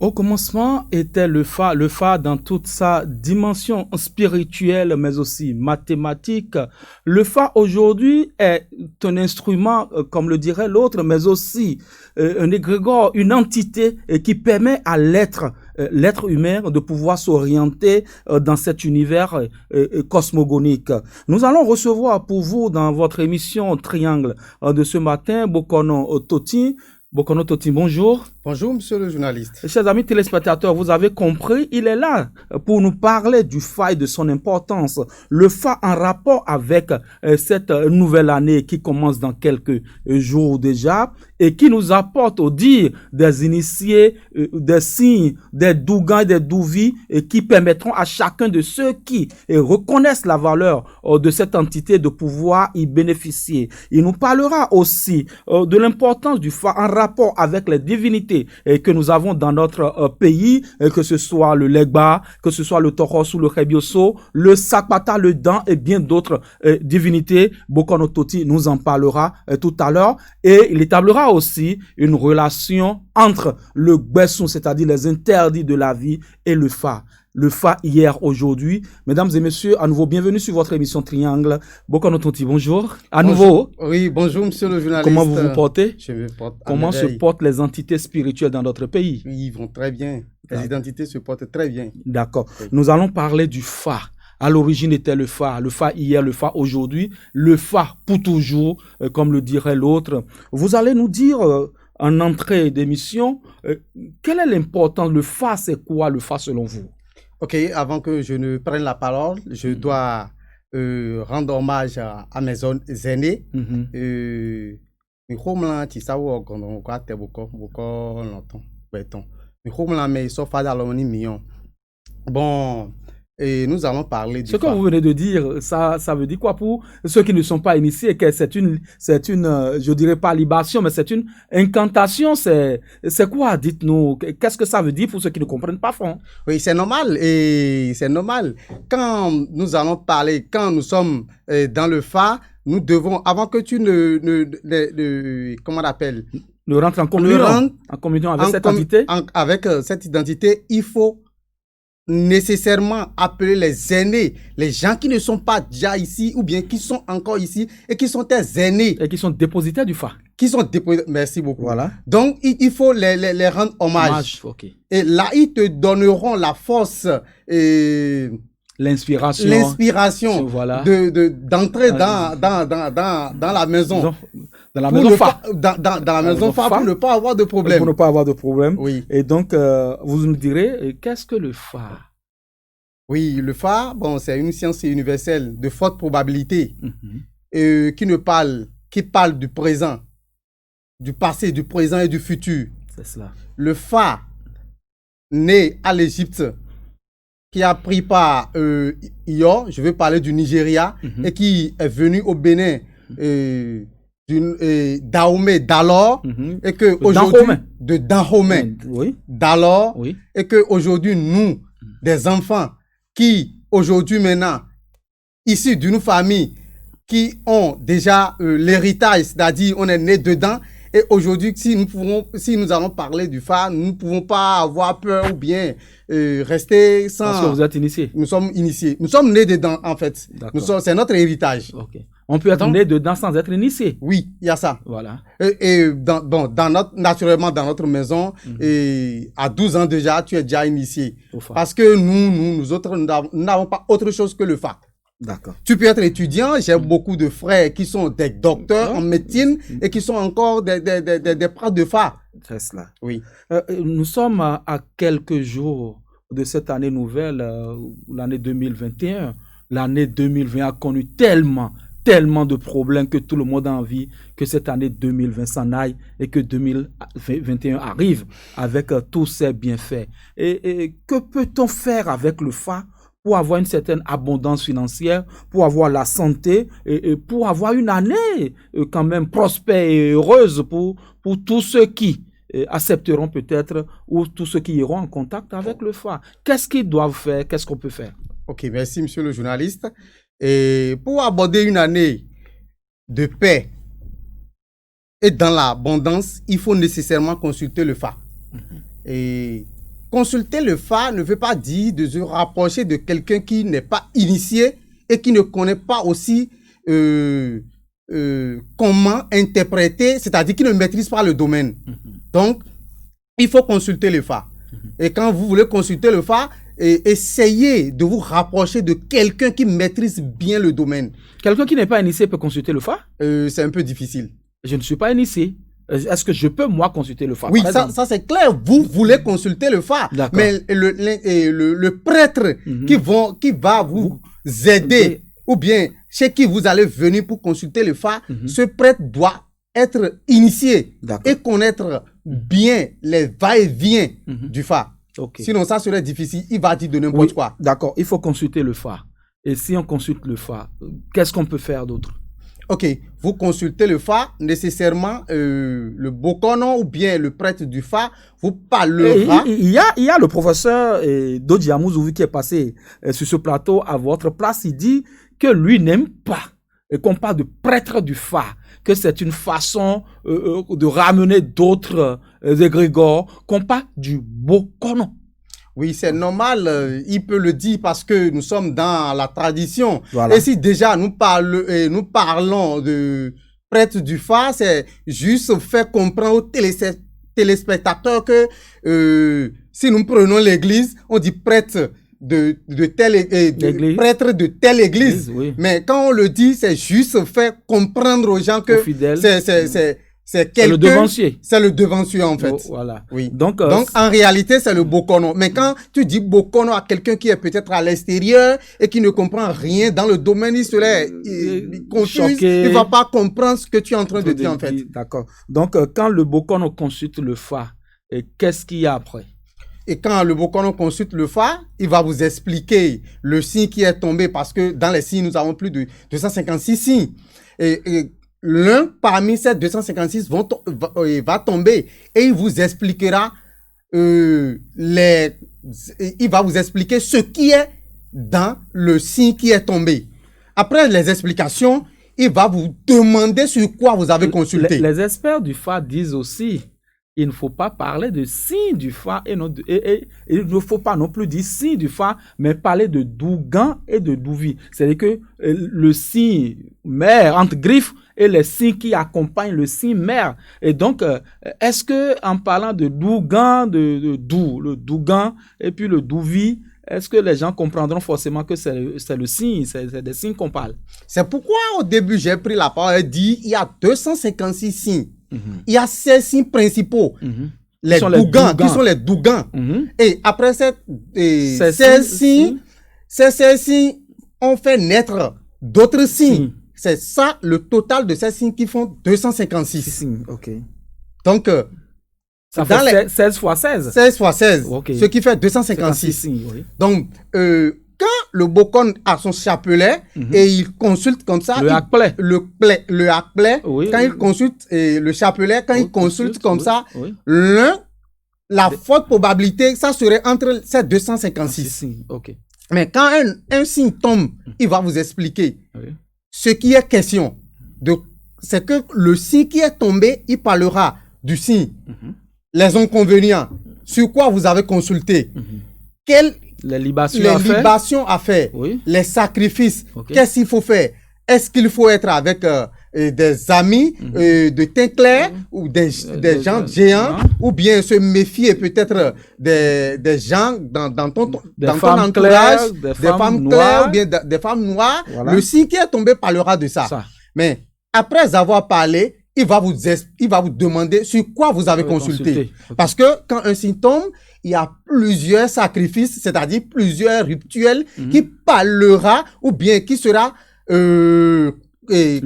Au commencement était le Fa dans toute sa dimension spirituelle, mais aussi mathématique. Le Fa aujourd'hui est un instrument, comme le dirait l'autre, mais aussi un égrégore, une entité qui permet à l'être humain de pouvoir s'orienter dans cet univers cosmogonique. Nous allons recevoir pour vous dans votre émission Triangle de ce matin, Bokono Toti. Bokono Toti, bonjour. Bonjour, monsieur le journaliste. Chers amis téléspectateurs, vous avez compris, il est là pour nous parler du Fa et de son importance. Le Fa en rapport avec cette nouvelle année qui commence dans quelques jours déjà et qui nous apporte au dire des initiés, des signes, des Dougans, des Douvis et qui permettront à chacun de ceux qui reconnaissent la valeur de cette entité de pouvoir y bénéficier. Il nous parlera aussi de l'importance du Fa en rapport avec les divinités que nous avons dans notre pays, que ce soit le Legba, que ce soit le Toros ou le Rebioso, le Sakpata, le Dan et bien d'autres divinités. Bokono Toti nous en parlera tout à l'heure et il établira aussi une relation entre le Gbesson, c'est-à-dire les interdits de la vie, et le Fa. Le Fa hier, aujourd'hui. Mesdames et messieurs, à nouveau, bienvenue sur votre émission Triangle. Bokono Toti, bonjour. À nouveau. Oui, bonjour, monsieur le journaliste. Comment vous vous portez? Je me porte à Comment se merveille. portent les entités spirituelles dans notre pays? Oui, ils vont très bien. Les identités se portent très bien. D'accord. Oui. Nous allons parler du Fa. À l'origine était le Fa hier, le Fa aujourd'hui, le Fa pour toujours, comme le dirait l'autre. Vous allez nous dire, en entrée d'émission, quelle est l'importance? Le Fa, c'est quoi le Fa selon vous? Ok, avant que je ne prenne la parole, je dois rendre hommage à mes aînés. Mikhomla tisawo gondo kwa teboko boko longtemps beton. Mikhomla mais sauf à l'harmonie mignon. Bon, et nous allons parler du Ce que Fa. vous venez de dire, ça veut dire quoi pour ceux qui ne sont pas initiés? Que c'est une, je dirais pas libation, mais c'est une incantation. C'est quoi? Dites-nous. Qu'est-ce que ça veut dire pour ceux qui ne comprennent pas fond? Oui, c'est normal et c'est normal. Quand nous allons parler, quand nous sommes dans le Fa, nous devons, avant que tu comment on appelle? Ne rentre en communion, en communion avec cette entité? Avec cette identité, il faut nécessairement appeler les aînés, les gens qui ne sont pas déjà ici ou bien qui sont encore ici et qui sont tes aînés. Et qui sont dépositaires du Fa. Qui sont dépositaires. Merci beaucoup. Voilà. Donc, il faut les rendre hommage. Okay. Et là, ils te donneront la force et l'inspiration voilà. d'entrer dans la maison. Dans la maison Fa. Dans la maison Fa pour ne pas avoir de problème. Pour ne pas avoir de problème. Oui. Et donc, vous nous direz, qu'est-ce que le Fa? Oui, le Fa, bon, c'est une science universelle de forte probabilité qui parle du présent, du passé, du présent et du futur. C'est cela. Le Fa, né à l'Égypte, qui a pris par Ior, je vais parler du Nigeria, et qui est venu au Bénin Dahomey d'alors, et que aujourd'hui de Dahomey oui. d'alors, oui. et que aujourd'hui nous, des enfants qui aujourd'hui maintenant issus d'une famille qui ont déjà l'héritage, c'est-à-dire on est né dedans. Et aujourd'hui, si nous allons parler du Fa, nous ne pouvons pas avoir peur ou bien rester sans... Parce que vous êtes initié. Nous sommes initiés. Nous sommes nés dedans, en fait. C'est notre héritage. Okay. On peut être né dedans sans être initié. Oui, il y a ça. Voilà. Et naturellement, dans notre maison, et à 12 ans déjà, tu es déjà initié. Parce que nous autres, nous n'avons pas autre chose que le Fa. D'accord. Tu peux être étudiant. J'ai beaucoup de frères qui sont des docteurs en médecine et qui sont encore des pras de Fa. C'est cela. Oui. Nous sommes à quelques jours de cette année nouvelle, l'année 2021. L'année 2020 a connu tellement de problèmes que tout le monde a envie que cette année 2020 s'en aille et que 2021 arrive avec tous ses bienfaits. Et que peut-on faire avec le Fa pour avoir une certaine abondance financière, pour avoir la santé et pour avoir une année quand même prospère et heureuse pour tous ceux qui accepteront peut-être ou tous ceux qui iront en contact avec le Fa? Qu'est-ce qu'ils doivent faire? Qu'est-ce qu'on peut faire? Ok, merci monsieur le journaliste. Et pour aborder une année de paix et dans l'abondance, il faut nécessairement consulter le Fa. Et consulter le Fa ne veut pas dire de se rapprocher de quelqu'un qui n'est pas initié et qui ne connaît pas aussi comment interpréter, c'est-à-dire qui ne maîtrise pas le domaine. Donc, il faut consulter le Fa. Et quand vous voulez consulter le Fa, essayez de vous rapprocher de quelqu'un qui maîtrise bien le domaine. Quelqu'un qui n'est pas initié peut consulter le Fa? C'est un peu difficile. Je ne suis pas initié. Est-ce que je peux, moi, consulter le Fa? Oui, ça c'est clair. Vous voulez consulter le Fa. Mais le prêtre qui va vous aider, ou bien chez qui vous allez venir pour consulter le Fa, ce prêtre doit être initié et connaître bien les va-et-vient du Fa. Okay. Sinon, ça serait difficile. Il va dire de n'importe quoi. D'accord, il faut consulter le Fa. Et si on consulte le Fa, qu'est-ce qu'on peut faire d'autre? Ok, vous consultez le Fa, nécessairement le Bokono ou bien le prêtre du Fa vous parlera. Il y a le professeur Dodi Amouzoui qui est passé sur ce plateau à votre place. Il dit que lui n'aime pas qu'on parle de prêtre du Fa, que c'est une façon de ramener d'autres égrégores, qu'on parle du Bokono. Oui, c'est normal, il peut le dire parce que nous sommes dans la tradition. Voilà. Et si déjà nous parlons de prêtre du Fa, c'est juste faire comprendre aux téléspectateurs que si nous prenons l'église, on dit prêtre de prêtre de telle église. Oui. Mais quand on le dit, c'est juste faire comprendre aux gens que c'est le devancier. C'est le devancier, en fait. Oh, voilà. Oui. Donc en réalité, c'est le Bokono. Mais quand tu dis Bokono à quelqu'un qui est peut-être à l'extérieur et qui ne comprend rien dans le domaine, il serait confus. Il ne va pas comprendre ce que tu es en train de dire, en fait. D'accord. Donc, quand le Bokono consulte le Fa, qu'est-ce qu'il y a après? Et quand le Bokono consulte le Fa, il va vous expliquer le signe qui est tombé parce que dans les signes, nous avons plus de 256 signes. Et l'un parmi ces 256 va tomber et il vous expliquera il va vous expliquer ce qui est dans le signe qui est tombé. Après les explications, il va vous demander sur quoi vous avez consulté. Les experts du Fa disent aussi il ne faut pas parler de signe du Fa et il ne faut pas non plus dire signe du Fa, mais parler de Dougan et de Douvi. C'est-à-dire que le signe mère entre griffes et les signes qui accompagnent le signe mère. Et donc, est-ce que en parlant de Dougan, de Dou, le Dougan et puis le Douvi, est-ce que les gens comprendront forcément que c'est le signe, c'est des signes qu'on parle? C'est pourquoi au début j'ai pris la parole et dit il y a 256 signes. Il y a 16 signes principaux. Les Dougans, qui sont les Dougans. Et après ces 16 signes, on fait naître d'autres signes. C'est ça le total de ces signes qui font 256 signes. Ok. Donc, ça fait 16 fois 16. 16 fois 16. Okay. Ce qui fait 256 signes. Oui. Donc, quand le Bokon a son chapelet et il consulte comme ça, le hakplé, quand il consulte le chapelet, quand il consulte comme ça, la forte probabilité, ça serait entre ces 256. Okay. Mais quand un signe tombe, il va vous expliquer ce qui est question. C'est que le signe qui est tombé, il parlera du signe, les inconvénients, sur quoi vous avez consulté, les libations à faire, les sacrifices, qu'est-ce qu'il faut faire? Est-ce qu'il faut être avec des amis de teint clair ou des gens géants ou bien se méfier peut-être des gens dans ton entourage, des femmes claires ou bien des femmes noires? Voilà. Le signe qui est tombé parlera de ça. Mais après avoir parlé, il va vous demander sur quoi vous avez consulté. Okay. Parce que quand un signe tombe, il y a plusieurs sacrifices, c'est-à-dire plusieurs rituels qui parlera ou bien qui sera le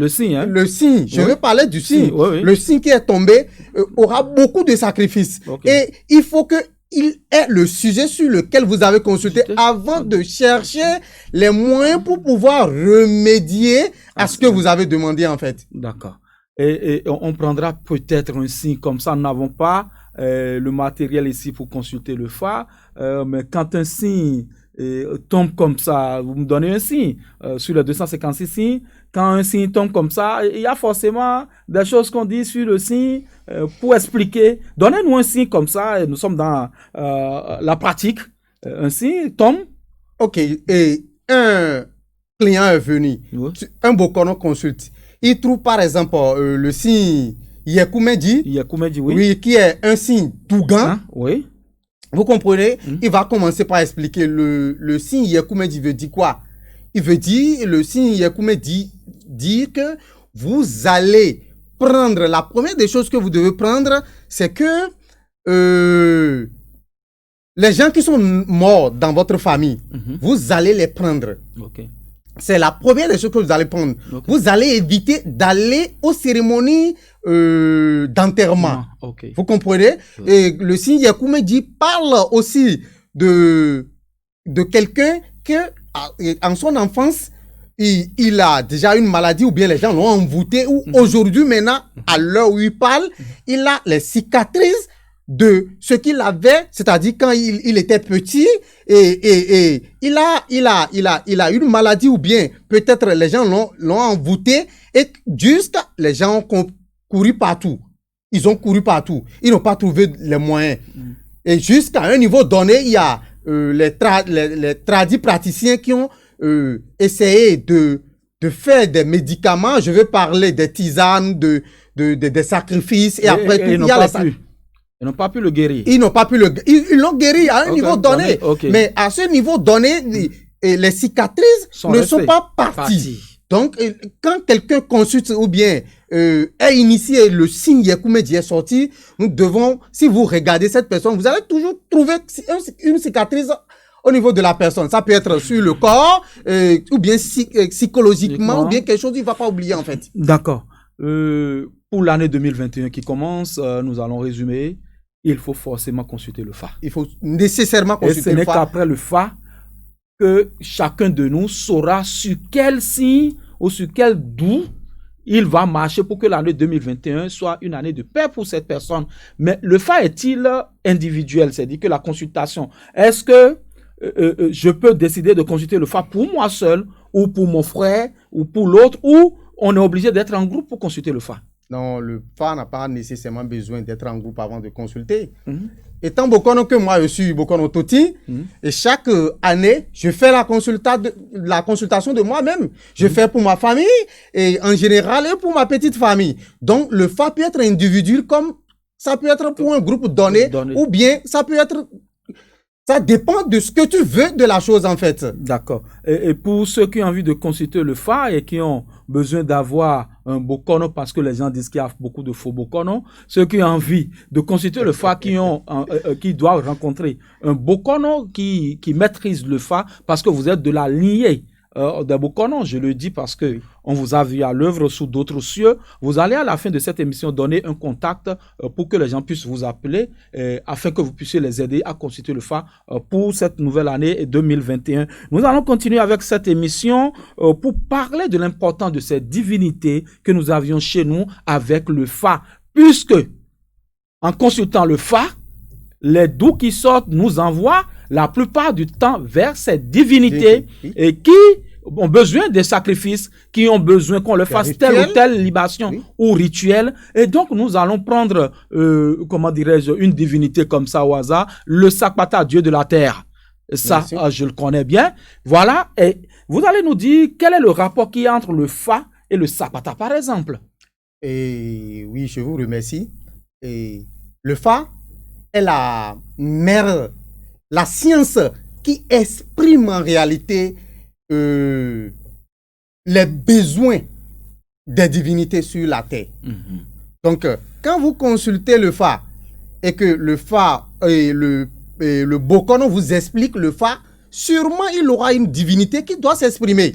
signe. Hein? Le signe. Je veux parler du signe. Le signe qui est tombé aura beaucoup de sacrifices. Et il faut qu'il ait le sujet sur lequel vous avez consulté avant de chercher les moyens pour pouvoir remédier à ce que vous avez demandé en fait. D'accord. Et on prendra peut-être un signe comme ça. Nous n'avons pas le matériel ici pour consulter le Fa. Mais quand un signe tombe comme ça, vous me donnez un signe. Sur les 256 signes, quand un signe tombe comme ça, il y a forcément des choses qu'on dit sur le signe pour expliquer. Donnez-nous un signe comme ça, et nous sommes dans la pratique. Un signe tombe. Ok, et un client est venu, Oui. un Bokono consulte. Il trouve par exemple le signe Yekoumedi, Yakoumedi, oui. oui, qui est un signe Tougan. Hein? Oui. Vous comprenez? Il va commencer par expliquer le signe Yekoumedi veut dire quoi? Il veut dire, le signe Yekoumedi dit que vous allez prendre, la première des choses que vous devez prendre, c'est que les gens qui sont morts dans votre famille, vous allez les prendre. Ok. C'est la première des choses que vous allez prendre. Ok. Vous allez éviter d'aller aux cérémonies d'enterrement. Ah, ok. Vous comprenez? Et le signe Yakoumedi parle aussi de quelqu'un que, en son enfance, il a déjà une maladie ou bien les gens l'ont envoûté ou aujourd'hui maintenant, à l'heure où il parle, il a les cicatrices de ce qu'il avait, c'est-à-dire quand il était petit et il a une maladie ou bien peut-être les gens l'ont envoûté et juste les gens ont couru partout. Ils ont couru partout. Ils n'ont pas trouvé les moyens. Et jusqu'à un niveau donné, il y a les tradis praticiens qui ont essayé de faire des médicaments. Je vais parler des tisanes, des sacrifices. Et après tout, il y a les... Ils n'ont pas pu le guérir. Ils n'ont pas pu ils l'ont guéri à un niveau donné. Okay. Mais à ce niveau donné, les cicatrices ne sont pas parties. Donc, quand quelqu'un consulte ou bien est initié, le signe Yekoumedi est sorti, nous devons, si vous regardez cette personne, vous allez toujours trouver une cicatrice au niveau de la personne. Ça peut être sur le corps, ou bien psychologiquement, ou bien quelque chose qu'il ne va pas oublier en fait. D'accord. Pour l'année 2021 qui commence, nous allons résumer. Il faut forcément consulter le FA. Il faut nécessairement consulter le FA. Et ce n'est qu'après le FA que chacun de nous saura sur quel signe ou sur quel doux il va marcher pour que l'année 2021 soit une année de paix pour cette personne. Mais le FA est-il individuel? C'est-à-dire que la consultation, est-ce que je peux décider de consulter le FA pour moi seul ou pour mon frère ou pour l'autre, ou on est obligé d'être en groupe pour consulter le FA? Non, le FA n'a pas nécessairement besoin d'être en groupe avant de consulter. Étant Bokono que moi, je suis Bokono Toti, et chaque année, je fais la consultation de moi-même. Je fais pour ma famille, et en général, et pour ma petite famille. Donc, le FA peut être individuel comme ça peut être pour un groupe donné. Ou bien ça peut être... Ça dépend de ce que tu veux de la chose, en fait. D'accord. Et pour ceux qui ont envie de consulter le FA et qui ont besoin d'avoir un Bokono, parce que les gens disent qu'il y a beaucoup de faux Bokono, ceux qui ont envie de consulter le FA, qui doivent rencontrer un Bokono qui maîtrise le FA, parce que vous êtes de la lignée des Bokono, je le dis parce que on vous a vu à l'œuvre sous d'autres cieux. Vous allez à la fin de cette émission donner un contact pour que les gens puissent vous appeler afin que vous puissiez les aider à constituer le FA pour cette nouvelle année 2021. Nous allons continuer avec cette émission pour parler de l'importance de ces divinités que nous avions chez nous avec le FA, puisque en consultant le FA, les doux qui sortent nous envoient la plupart du temps vers ces divinités et qui ont besoin des sacrifices, qui ont besoin qu'on leur fasse telle ou telle libation ou rituel. Et donc, nous allons prendre, comment dirais-je, une divinité comme ça au hasard, le Sakpata, Dieu de la terre. Ça, je le connais bien. Voilà. Et vous allez nous dire quel est le rapport qu'il y a entre le Fa et le Sakpata, par exemple. Et oui, je vous remercie. Et le Fa est la mère, la science qui exprime en réalité les besoins des divinités sur la terre. Donc, quand vous consultez le Fa et que le Fa et le Bokono vous explique le Fa, sûrement il aura une divinité qui doit s'exprimer.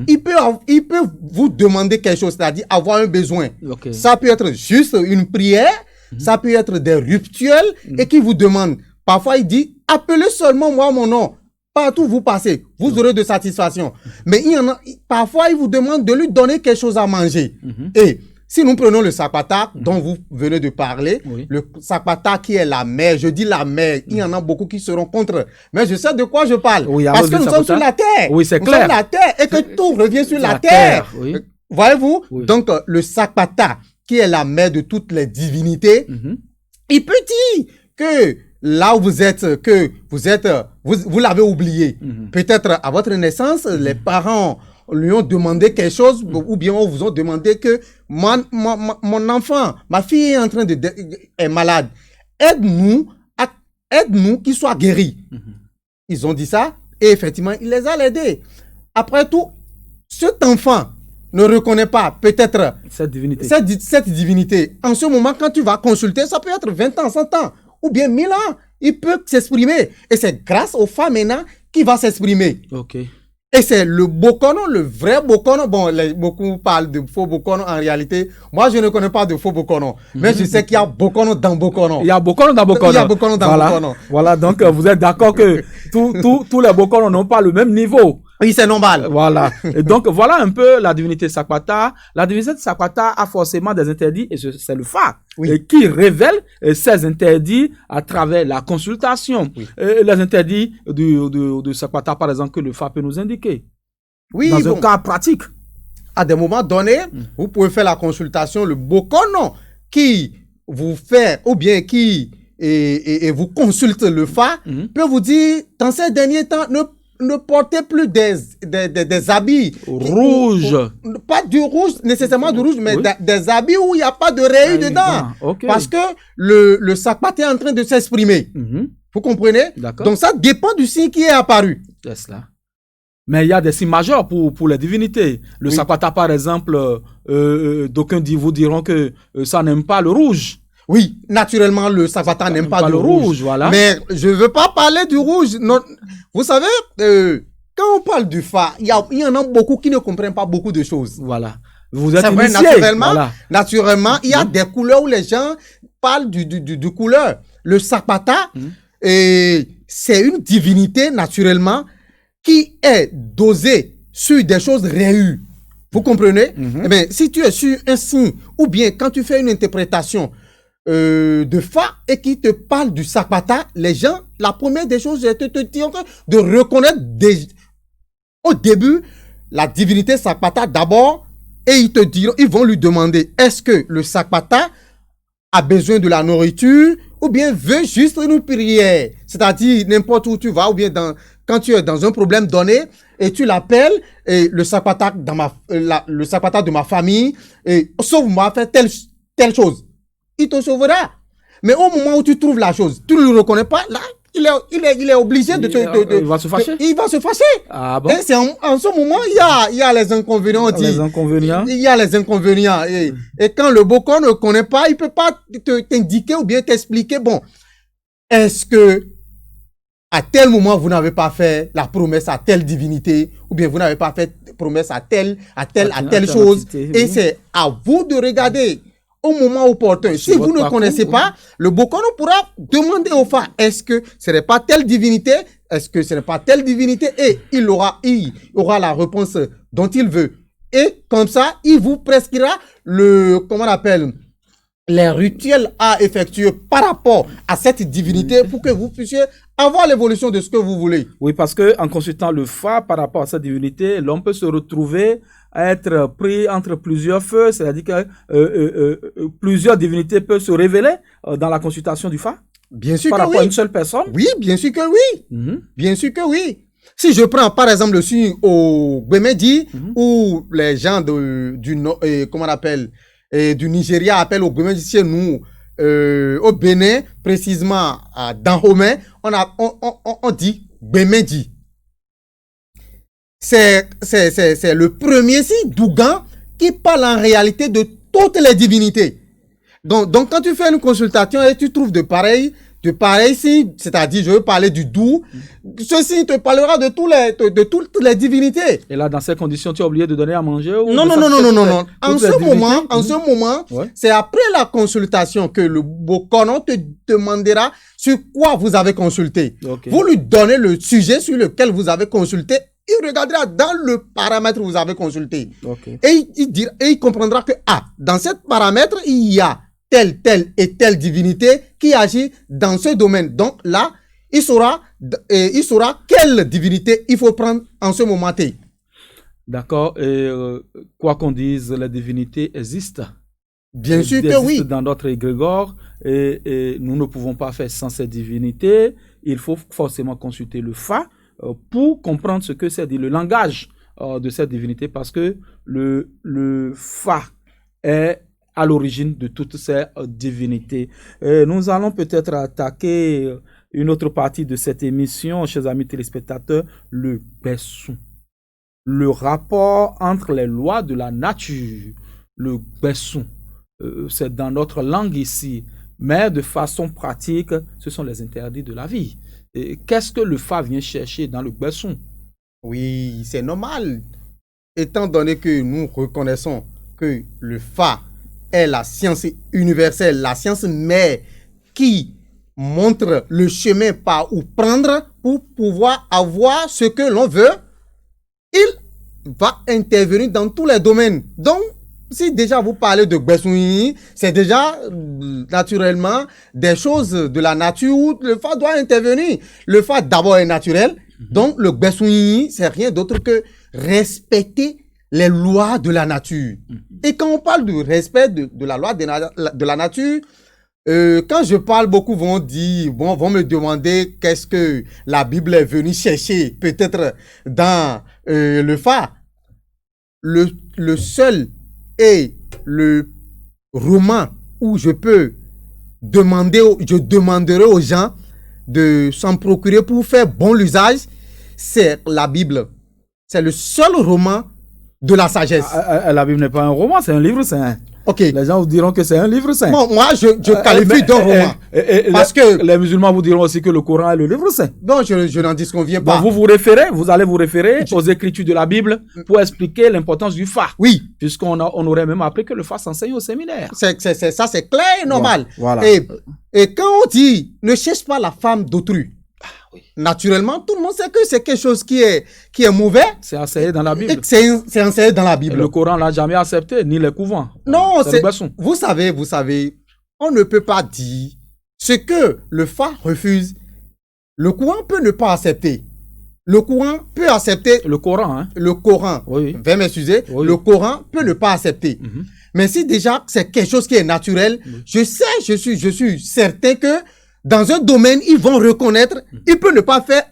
Il peut vous demander quelque chose, c'est-à-dire avoir un besoin. Ça peut être juste une prière, ça peut être des rituels et qui vous demande. Parfois, il dit, appelez seulement moi mon nom. Partout où vous passez, vous aurez de satisfaction. Mais il y en a, parfois, il vous demande de lui donner quelque chose à manger. Et si nous prenons le Sapata dont vous venez de parler, le Sapata qui est la mère, je dis la mère, il y en a beaucoup qui seront contre, mais je sais de quoi je parle. Parce que nous sommes sur la terre. Oui, c'est clair. Nous sommes sur la terre et que tout revient sur la terre. Voyez-vous? Donc, le Sapata qui est la mère de toutes les divinités, il peut dire que là où vous êtes, vous l'avez oublié. Peut-être à votre naissance, les parents lui ont demandé quelque chose, ou bien on vous ont demandé que mon enfant, ma fille est en train est malade. Aide-nous qu'il soit guéri. Ils ont dit ça, et effectivement, il les a aidés. Après tout, cet enfant ne reconnaît pas peut-être cette divinité. En ce moment, quand tu vas consulter, ça peut être 20 ans, 100 ans, ou bien 1000 ans. Il peut s'exprimer. Et c'est grâce aux femmes maintenant qu'il va s'exprimer. Et c'est le Bokono, le vrai Bokono. Bon, beaucoup parlent de faux Bokono. En réalité, moi, je ne connais pas de faux Bokono. Mais je sais qu'il y a Bokono dans Bokono. Il y a Bokono dans Bokono. Bokono. Voilà, donc vous êtes d'accord que tous les Bokono n'ont pas le même niveau. Oui, c'est normal. Voilà. Et donc, voilà un peu la divinité Sakwata. La divinité Sakwata a forcément des interdits, et c'est le Fa qui révèle ces interdits à travers la consultation. Les interdits de Sakwata, par exemple, que le Fa peut nous indiquer. Dans un cas pratique. À des moments donnés, vous pouvez faire la consultation, le Bokono qui vous fait, ou bien qui et vous consulte le Fa, peut vous dire, dans ces derniers temps, ne portez plus des habits rouges. Pas du rouge, nécessairement du rouge, mais des habits où il n'y a pas de rayures dedans. Parce que le Sakwata est en train de s'exprimer. Vous comprenez? Donc ça dépend du signe qui est apparu. C'est cela. Mais il y a des signes majeurs pour les divinités. Le Sakwata, par exemple, d'aucuns vous diront que ça n'aime pas le rouge. Oui, naturellement, le Sakwata n'aime pas le rouge. Voilà. Mais je ne veux pas parler du rouge. Non. Vous savez, quand on parle du Fa, il y en a beaucoup qui ne comprennent pas beaucoup de choses. Voilà. Vous êtes vrai, naturellement, il y a des couleurs où les gens parlent du couleur. Le Sakwata, c'est une divinité, naturellement, qui est dosée sur des choses réelles. Vous comprenez? Eh bien, si tu es sur un signe, ou bien quand tu fais une interprétation de Fa et qui te parle du Sakwata, les gens, la première des choses, je te dis de reconnaître au début la divinité Sakwata d'abord, et ils vont lui demander, est-ce que le Sakwata a besoin de la nourriture ou bien veut juste une prière? C'est-à-dire n'importe où tu vas, ou bien quand tu es dans un problème donné et tu l'appelles, et le Sakwata de ma famille, et sauve-moi, fais telle chose. Il te sauvera. Mais au moment où tu trouves la chose, tu ne le reconnais pas, là, il est obligé de te... Il va se fâcher. Il va se fâcher. Ah bon? Et en ce moment, il y a les inconvénients. Il y a les inconvénients. Et quand le Boko ne connaît pas, il ne peut pas t'indiquer ou bien t'expliquer, bon, est-ce que à tel moment, vous n'avez pas fait la promesse à telle divinité, ou bien vous n'avez pas fait promesse à telle chose. Et c'est à vous de regarder au moment opportun. Si vous ne connaissez pas, le Bokono pourra demander au Fa, est-ce que ce n'est pas telle divinité? Est-ce que ce n'est pas telle divinité? Et il aura la réponse dont il veut. Et comme ça, il vous prescrira les rituels à effectuer par rapport à cette divinité pour que vous puissiez avoir l'évolution de ce que vous voulez. Oui, parce que en consultant le Fa par rapport à cette divinité, l'on peut se retrouver à être pris entre plusieurs feux, c'est-à-dire que plusieurs divinités peuvent se révéler dans la consultation du Fa. Bien sûr par que rapport à une seule personne. Oui, bien sûr que oui. Bien sûr que oui. Si je prends par exemple le signe au Gbemedi, où les gens du Nigeria appellent au Gbemedi, chez nous, au Bénin, précisément à Dahomey, on dit Gbemedi. C'est le premier signe d'Ougan qui parle en réalité de toutes les divinités. Donc quand tu fais une consultation et tu trouves de pareils signes, c'est-à-dire je veux parler du doux, ce signe te parlera de toutes les divinités. Et là, dans ces conditions, tu es obligé de donner à manger ou Non. En ce moment, c'est après la consultation que le Bokono te demandera sur quoi vous avez consulté. Vous lui donnez le sujet sur lequel vous avez consulté il regardera dans le paramètre que vous avez consulté. Ok. Et il comprendra que, dans ce paramètre, il y a telle et telle divinité qui agit dans ce domaine. Donc là, il saura quelle divinité il faut prendre en ce moment. D'accord. Et quoi qu'on dise, les divinités existent. Bien sûr que existent oui. dans notre égrégore et nous ne pouvons pas faire sans ces divinités. Il faut forcément consulter le Fa pour comprendre ce que c'est dit, le langage de cette divinité, parce que le Fa est à l'origine de toutes ces divinités. Nous allons peut-être attaquer une autre partie de cette émission, chers amis téléspectateurs, le Gbessoun. Le rapport entre les lois de la nature, le Gbessoun. C'est dans notre langue ici, mais de façon pratique, ce sont les interdits de la vie. Qu'est-ce que le Fa vient chercher dans le Gbessoun? Oui, c'est normal. Étant donné que nous reconnaissons que le Fa est la science universelle, la science mère qui montre le chemin par où prendre pour pouvoir avoir ce que l'on veut, il va intervenir dans tous les domaines. Donc, si déjà vous parlez de Gbessoun, c'est déjà naturellement des choses de la nature où le Fa doit intervenir. Le Fa d'abord est naturel, donc le Gbessoun, c'est rien d'autre que respecter les lois de la nature. Et quand on parle du respect de la loi de la nature, quand je parle, beaucoup vont me demander qu'est-ce que la Bible est venue chercher, peut-être dans le Fa. Le seul et le roman où je demanderai aux gens de s'en procurer pour faire bon usage, c'est la Bible. C'est le seul roman de la sagesse. La Bible n'est pas un roman, c'est un livre saint. Ok. Les gens vous diront que c'est un livre saint. Bon, moi, je qualifie d'un roman. Parce que les musulmans vous diront aussi que le Coran est le livre saint. Non, je n'en disconviens pas. Bon, vous allez vous référer aux écritures de la Bible pour expliquer l'importance du Fa. Oui. Puisqu'on aurait même appris que le Fa s'enseigne au séminaire. Ça, c'est clair et normal. Voilà. Et quand on dit ne cherche pas la femme d'autrui, oui. Naturellement, tout le monde sait que c'est quelque chose qui est mauvais. C'est enseigné dans la Bible. C'est enseigné dans la Bible. Le Coran l'a jamais accepté, ni les couvents. Non, vous savez, on ne peut pas dire ce que le Fa refuse. Le Coran peut ne pas accepter. Le Coran peut accepter. Le Coran, hein? Le Coran, oui. Veuillez m'excuser, oui. Le Coran peut ne pas accepter. Mais si déjà c'est quelque chose qui est naturel, je suis certain que dans un domaine, ils vont reconnaître, il peut ne pas faire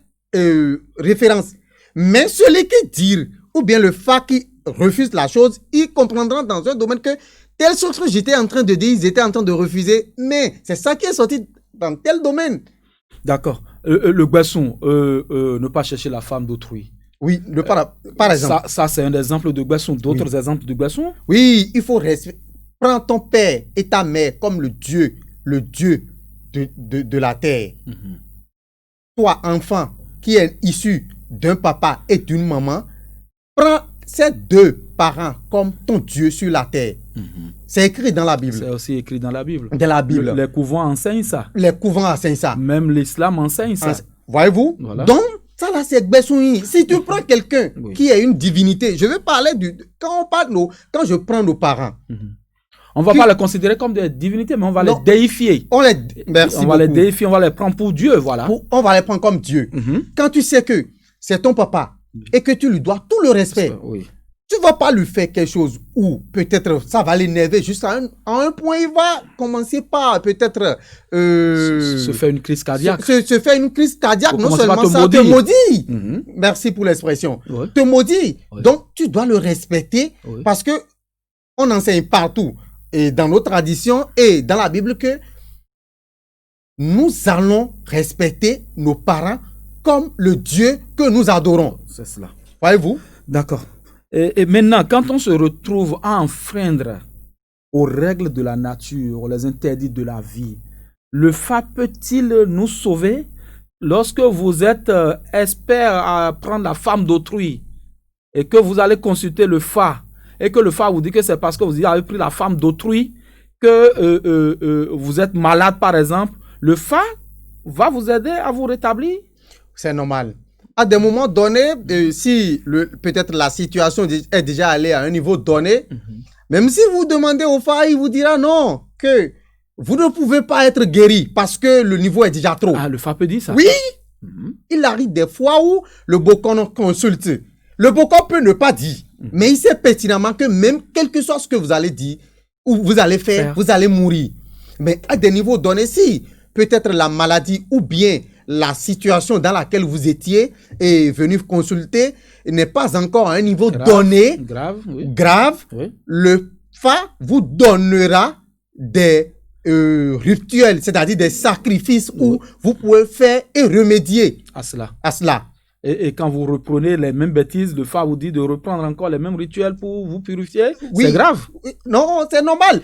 référence. Mais celui qui dit, ou bien le Fa qui refuse la chose, il comprendra dans un domaine que telle chose que j'étais en train de dire, ils étaient en train de refuser. Mais c'est ça qui est sorti dans tel domaine. D'accord. Le Gbessoun, ne pas chercher la femme d'autrui. Oui, par exemple. Ça c'est un exemple de Gbessoun. D'autres exemples de Gbessoun? Oui, il faut respecter. Prends ton père et ta mère comme le Dieu de la terre. Toi, enfant, qui est issu d'un papa et d'une maman, prends ces deux parents comme ton Dieu sur la terre. C'est écrit dans la Bible. C'est aussi écrit dans la Bible. Dans la Bible. Les couvents enseignent ça. Les couvents enseignent ça. Même l'islam enseigne ça. Voyez-vous? Voilà. Donc, ça là, c'est Gbessoun. Si tu prends quelqu'un qui est une divinité, je vais parler quand je prends nos parents. On ne va pas les considérer comme des divinités, mais on va les déifier. Merci on va les déifier, on va les prendre pour Dieu, voilà. On va les prendre comme Dieu. Quand tu sais que c'est ton papa et que tu lui dois tout le respect, tu ne vas pas lui faire quelque chose où peut-être ça va l'énerver jusqu'à un point, il va commencer par peut-être se faire une crise cardiaque. Se faire une crise cardiaque, non seulement ça, te maudit. Merci pour l'expression. Te maudit. Donc, tu dois le respecter parce que on enseigne partout. Et dans nos traditions et dans la Bible que nous allons respecter nos parents comme le Dieu que nous adorons. C'est cela. Voyez-vous? D'accord. Et maintenant, quand on se retrouve à enfreindre aux règles de la nature, les interdits de la vie, le Fa peut-il nous sauver? Lorsque vous êtes expert à prendre la femme d'autrui et que vous allez consulter le Fa, et que le Fa vous dit que c'est parce que vous avez pris la femme d'autrui que vous êtes malade, par exemple, le Fa va vous aider à vous rétablir? C'est normal. à des moments donnés, si peut-être la situation est déjà allée à un niveau donné, même si vous demandez au Fa, il vous dira non, que vous ne pouvez pas être guéri parce que le niveau est déjà trop. Ah, le Fa peut dire ça? Oui, il arrive des fois où le Bokono consulte. Le Bokono peut ne pas dire, mais il sait pertinemment que même quel que soit ce que vous allez dire, ou vous allez faire, vous allez mourir. Mais à des niveaux donnés, si peut-être la maladie ou bien la situation dans laquelle vous étiez et venu consulter n'est pas encore à un niveau donné, grave, oui. Le Fa vous donnera des rituels, c'est-à-dire des sacrifices où vous pouvez faire et remédier à cela. Et quand vous reprenez les mêmes bêtises, le Fa vous dit de reprendre encore les mêmes rituels pour vous purifier. Oui. C'est grave. Non, c'est normal.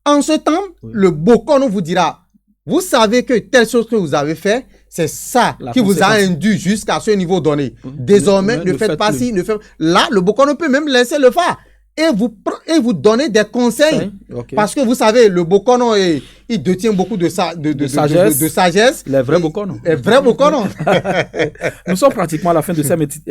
En ce temps, le Bokono vous dira, vous savez que telle chose que vous avez fait, c'est ça qui vous a induit jusqu'à ce niveau donné. Désormais, ne faites pas ci, ne faites... Là, le Bokono peut même laisser le Fa et vous donner des conseils. Parce que vous savez, le Bokono, il détient beaucoup de sagesse. Les vrais Bokono. Les vrais Bokono. Nous sommes pratiquement à la fin de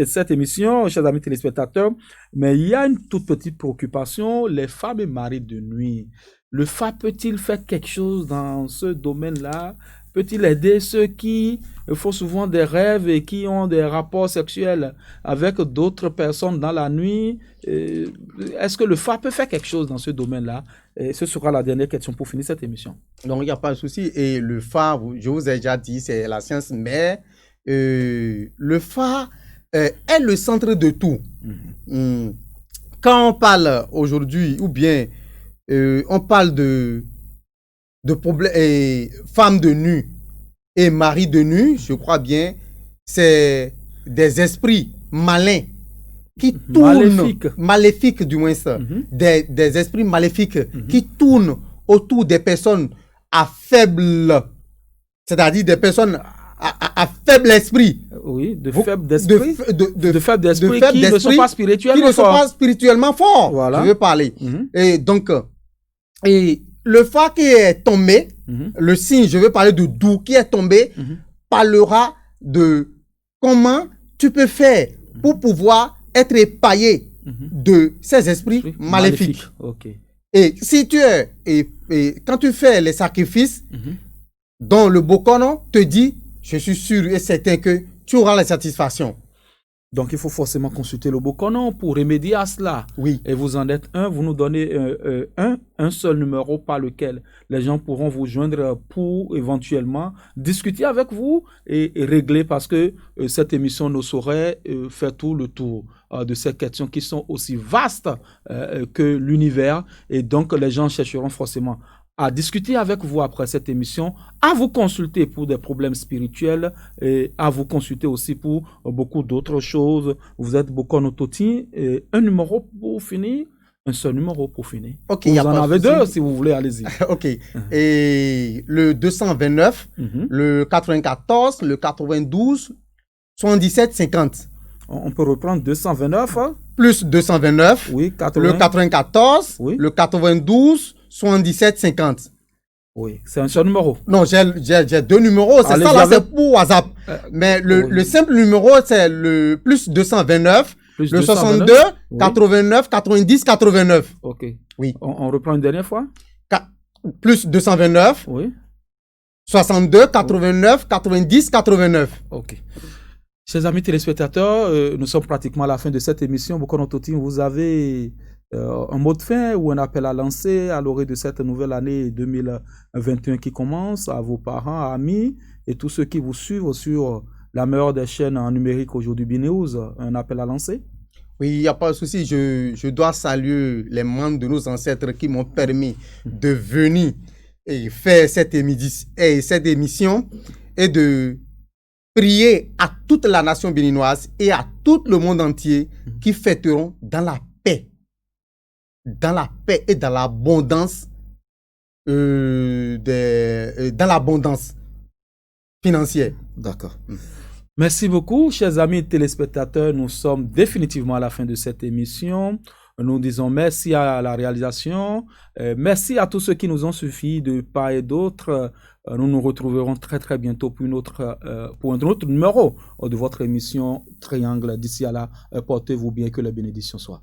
cette émission, chers amis téléspectateurs. Mais il y a une toute petite préoccupation, les femmes et maris de nuit. Le Fa peut-il faire quelque chose dans ce domaine-là? Peut-il aider ceux qui font souvent des rêves et qui ont des rapports sexuels avec d'autres personnes dans la nuit? Est-ce que le Fa peut faire quelque chose dans ce domaine-là? Et ce sera la dernière question pour finir cette émission. Donc, il n'y a pas de souci. Et le Fa, je vous ai déjà dit, c'est la science, mais le Fa est le centre de tout. Quand on parle aujourd'hui, ou bien on parle de problèmes et femmes de nu et mari de nu, je crois bien, c'est des esprits malins qui tournent, maléfiques du moins ça, des esprits maléfiques qui tournent autour des personnes à faible, c'est-à-dire des personnes à faible esprit. Oui, de faible d'esprit. De faible d'esprit qui ne sont pas spirituellement forts. Qui ne sont pas spirituellement forts. Voilà. Je veux parler. Et donc, et le Fa qui est tombé, le signe, je veux parler de Dou qui est tombé, parlera de comment tu peux faire pour pouvoir être épaillé de ces esprits maléfiques. Okay. Et si tu es, et quand tu fais les sacrifices, dont le Bokono te dit, je suis sûr et certain que tu auras la satisfaction. Donc, il faut forcément consulter le Bokono pour remédier à cela. Oui. Et vous en êtes un, vous nous donnez un seul numéro par lequel les gens pourront vous joindre pour éventuellement discuter avec vous et régler, parce que cette émission ne saurait faire tout le tour de ces questions qui sont aussi vastes que l'univers. Et donc, les gens chercheront forcément à discuter avec vous après cette émission, à vous consulter pour des problèmes spirituels et à vous consulter aussi pour beaucoup d'autres choses. Vous êtes Bokono Toti. Un numéro pour finir, un seul numéro pour finir. Okay, vous en avez deux si vous voulez, allez-y. Ok. Et le 229, le 94, le 92, 77, 50. On peut reprendre 229. Plus 229. Oui, 80. Le 94, oui. Le 92, 77, 50. Oui, c'est un seul numéro. Non, j'ai deux numéros. C'est ça, là, c'est pour WhatsApp. Mais le simple numéro, c'est le plus 229, plus le 62, oui. 89, 90, 89. OK. Oui. On reprend une dernière fois? Plus 229. Oui. 62, 89, 90, 89. OK. Chers amis téléspectateurs, nous sommes pratiquement à la fin de cette émission. Bokono Toti, vous avez un mot de fin ou un appel à lancer à l'orée de cette nouvelle année 2021 qui commence, à vos parents, amis et tous ceux qui vous suivent sur la meilleure des chaînes en numérique aujourd'hui, BNews, un appel à lancer? Oui, il n'y a pas de souci. Je dois saluer les membres de nos ancêtres qui m'ont permis de venir et faire cette émission et de prier à toute la nation béninoise et à tout le monde entier qui fêteront dans la paix et dans l'abondance dans l'abondance financière. D'accord. Merci beaucoup, chers amis téléspectateurs. Nous sommes définitivement à la fin de cette émission. Nous disons merci à la réalisation, merci à tous ceux qui nous ont suffi de part et d'autre. Nous nous retrouverons très très bientôt pour un autre numéro de votre émission Triangle. D'ici à là, portez-vous bien, que la bénédiction soit.